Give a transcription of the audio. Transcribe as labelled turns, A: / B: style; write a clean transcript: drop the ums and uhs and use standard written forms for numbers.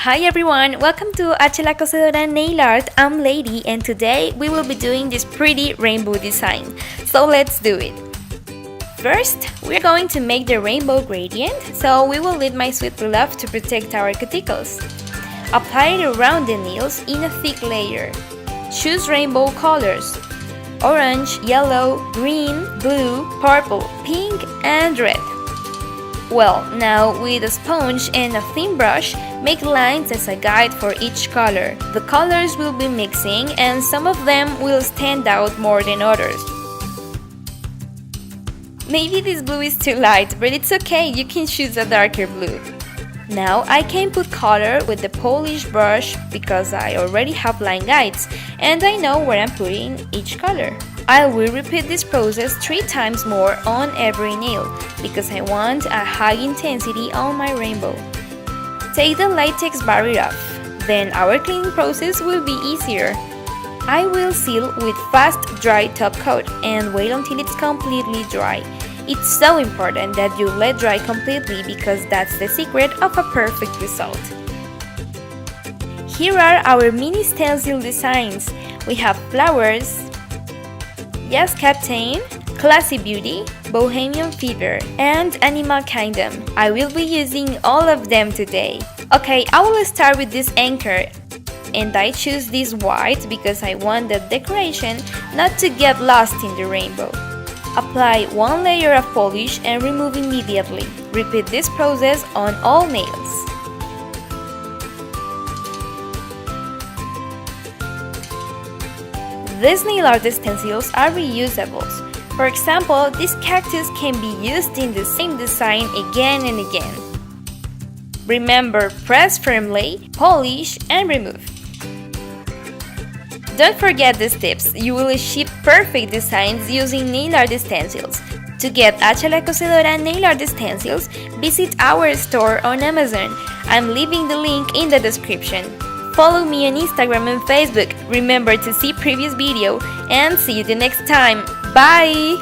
A: Hi everyone, welcome to La Cosedora Nail Art. I'm Lady and today we will be doing this pretty rainbow design. So let's do it. First, we're going to make the rainbow gradient, so we will need my sweet glove to protect our cuticles. Apply it around the nails in a thick layer. Choose rainbow colors: orange, yellow, green, blue, purple, pink and red. Well, now with a sponge and a thin brush, make lines as a guide for each color. The colors will be mixing and some of them will stand out more than others. Maybe this blue is too light, but it's okay, you can choose a darker blue. Now I can put color with the polish brush because I already have line guides and I know where I'm putting each color. I will repeat this process 3 times more on every nail because I want a high intensity on my rainbow. Take the latex barrier off, then our cleaning process will be easier. I will seal with fast dry top coat and wait until it's completely dry. It's so important that you let dry completely because that's the secret of a perfect result. Here are our mini stencil designs. We have flowers, Yes Captain, Classy Beauty, Bohemian Fever, and Animal Kingdom. I will be using all of them today. Okay, I will start with this anchor. And I choose this white because I want the decoration not to get lost in the rainbow. Apply 1 layer of polish and remove immediately. Repeat this process on all nails. These nail art stencils are reusables. For example, this cactus can be used in the same design again and again. Remember, press firmly, polish and remove. Don't forget these tips, you will achieve perfect designs using nail art stencils. To get La Cosedora Nail Art Stencils, visit our store on Amazon. I'm leaving the link in the description. Follow me on Instagram and Facebook. Remember to see previous video and see you the next time. Bye!